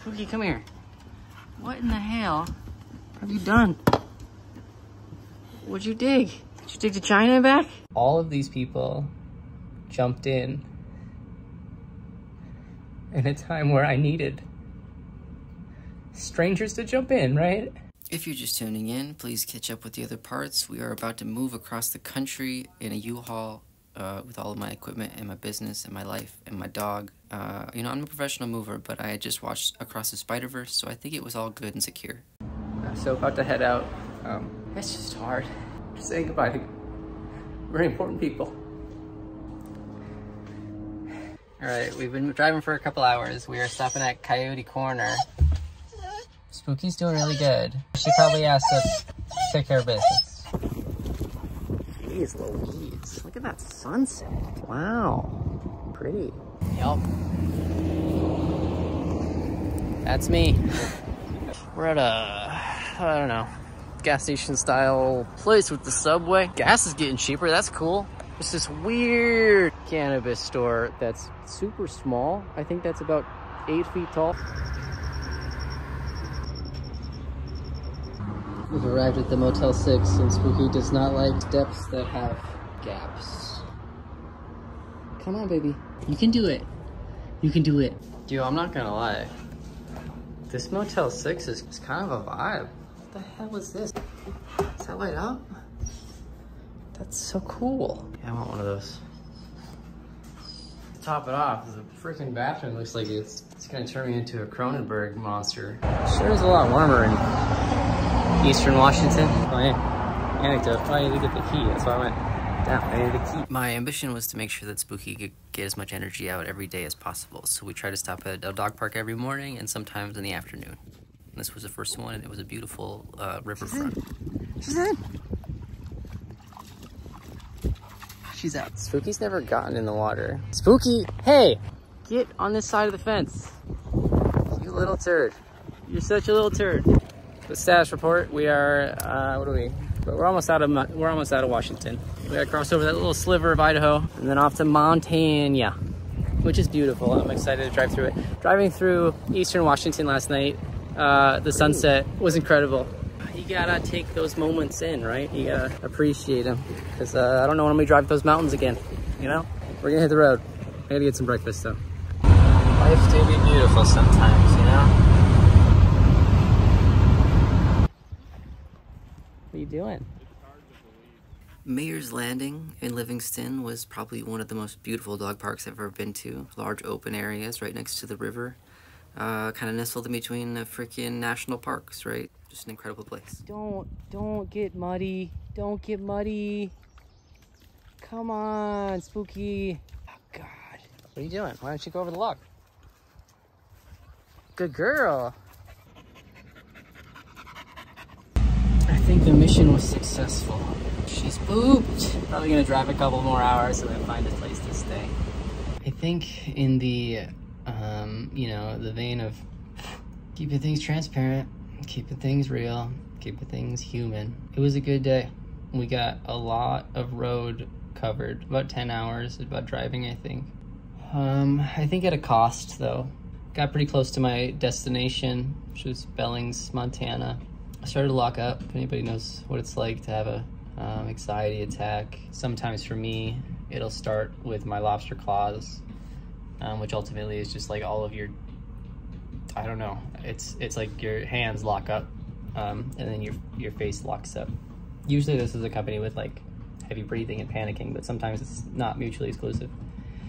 Spooky, come here. What in the hell have you done? What'd you dig? Did you dig to China and back? All of these people jumped in a time where I needed strangers to jump in, right? If you're just tuning in, please catch up with the other parts. We are about to move across the country in a U-Haul with all of my equipment and my business and my life and my dog. You know, I'm a professional mover, but I had just watched Across the Spider-Verse, so I think it was all good and secure. So about to head out. It's just hard. Just saying goodbye to very important people. All right, we've been driving for a couple hours. We are stopping at Coyote Corner. Spooky's doing really good. She probably has to take care of business. Jeez Louise, look at that sunset. Wow, pretty. Yup. That's me. We're at a, I don't know, gas station style place with the subway. Gas is getting cheaper, that's cool. It's this weird cannabis store that's super small. I think that's about 8 feet tall. We've arrived at the Motel 6 and Spooky does not like steps that have gaps. Come on, baby. You can do it. You can do it. Yo, I'm not gonna lie. This Motel 6 is kind of a vibe. What the hell is this? Does that light up? That's so cool. Yeah, I want one of those. To top it off, the freaking bathroom looks like it's gonna turn me into a Cronenberg monster. Sure is a lot warmer in Eastern Washington. Oh yeah, anecdote. Oh, I need to get the key. That's why I went down. I need the key. My ambition was to make sure that Spooky could get as much energy out every day as possible. So we try to stop at a dog park every morning and sometimes in the afternoon. And this was the first one, and it was a beautiful riverfront. She's in. She's out. Spooky's never gotten in the water. Spooky, hey, get on this side of the fence. You little turd. You're such a little turd. The status report, we are, what are we? We're almost out of Washington. We gotta cross over that little sliver of Idaho and then off to Montana, which is beautiful. I'm excited to drive through it. Driving through Eastern Washington last night, the sunset was incredible. You gotta take those moments in, right? You gotta appreciate them. Because I don't know when I'm gonna drive those mountains again, you know? We're gonna hit the road. I gotta get some breakfast though. Life do be beautiful sometimes, you know? What are you doing? Mayor's Landing in Livingston was probably one of the most beautiful dog parks I've ever been to. Large open areas right next to the river. Kind of nestled in between the freaking national parks, right? Just an incredible place. Don't get muddy. Don't get muddy. Come on, Spooky. Oh, God. What are you doing? Why don't you go over the log? Good girl. I think the mission was successful. She's pooped. Probably gonna drive a couple more hours and then find a place to stay. I think in the, you know, the vein of keeping things transparent, keeping things real, keeping things human. It was a good day. We got a lot of road covered, about 10 hours about driving, I think. I think at a cost though. Got pretty close to my destination, which was Billings, Montana. I started to lock up. If anybody knows what it's like to have a anxiety attack, sometimes for me, it'll start with my lobster claws, which ultimately is just like all of your, I don't know, it's like your hands lock up, and then your face locks up. Usually this is accompanied with like heavy breathing and panicking, but sometimes it's not mutually exclusive.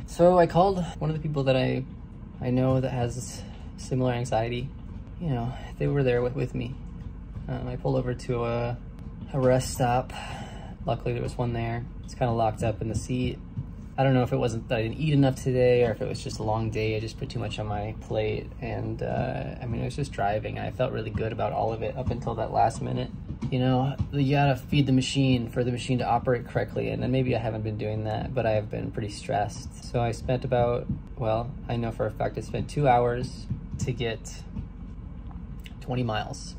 So I called one of the people that I know that has similar anxiety. You know, they were there with me. I pulled over to a rest stop. Luckily there was one there. It's kind of locked up in the seat. I don't know if it wasn't that I didn't eat enough today or if it was just a long day. I just put too much on my plate, and I mean, I was just driving and I felt really good about all of it up until that last minute. You know, you gotta feed the machine for the machine to operate correctly, and then maybe I haven't been doing that, but I have been pretty stressed. So I spent about, well, I know for a fact I spent 2 hours to get 20 miles.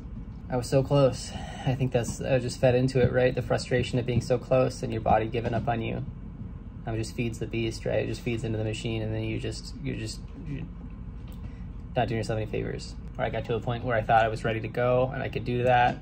I was so close. I think I just fed into it, right? The frustration of being so close and your body giving up on you. It just feeds the beast, right? It just feeds into the machine, and then you not doing yourself any favors. Where I got to a point where I thought I was ready to go and I could do that.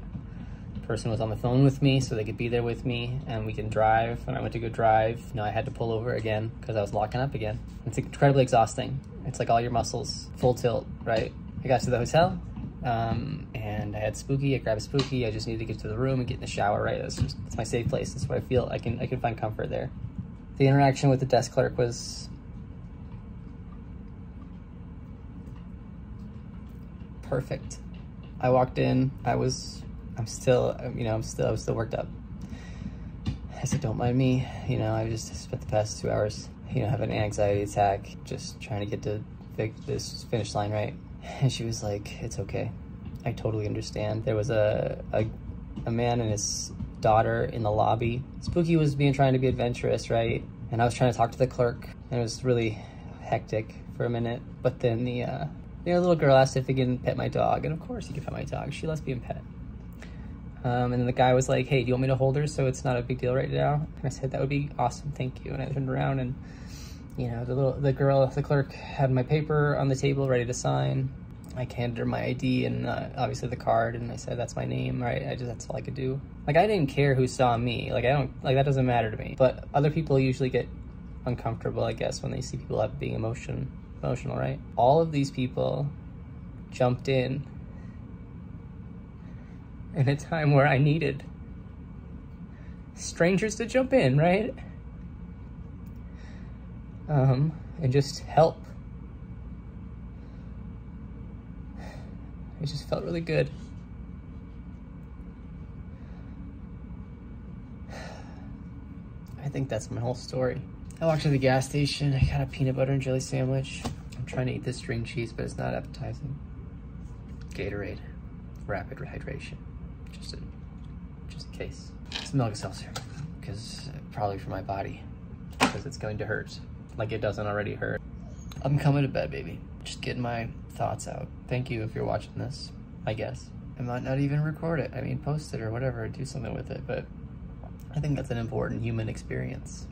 The person was on the phone with me so they could be there with me and we can drive. When I went to go drive, you know, I had to pull over again because I was locking up again. It's incredibly exhausting. It's like all your muscles, full tilt, right? I got to the hotel and I had Spooky. I grabbed Spooky. I just needed to get to the room and get in the shower, right? It's my safe place. That's what I feel. I can find comfort there. The interaction with the desk clerk was perfect. I walked in, I was still worked up. I said, don't mind me. You know, I just spent the past 2 hours, you know, having an anxiety attack, just trying to get to this finish line, right? And she was like, it's okay. I totally understand. There was a man and his daughter in the lobby. Spooky was trying to be adventurous, right? And I was trying to talk to the clerk, and it was really hectic for a minute. But then the little girl asked if he can pet my dog, and of course he could pet my dog. She lets me pet. And then the guy was like, hey, do you want me to hold her so it's not a big deal right now? And I said, that would be awesome, thank you. And I turned around and, you know, the clerk had my paper on the table ready to sign. I handed her my ID and obviously the card, and I said, that's my name, right? That's all I could do. Like, I didn't care who saw me. Like, that doesn't matter to me. But other people usually get uncomfortable, I guess, when they see people being emotional, right? All of these people jumped in a time where I needed strangers to jump in, right? And just help. It just felt really good. I think that's my whole story. I walked to the gas station. I got a peanut butter and jelly sandwich. I'm trying to eat this string cheese, but it's not appetizing. Gatorade, rapid hydration, just in case. It's milk exhaustion, because probably for my body, because it's going to hurt, like it doesn't already hurt. I'm coming to bed, baby. Just getting my thoughts out. Thank you if you're watching this, I guess. I might not even record it. I mean, post it or whatever, do something with it, but I think that's an important human experience.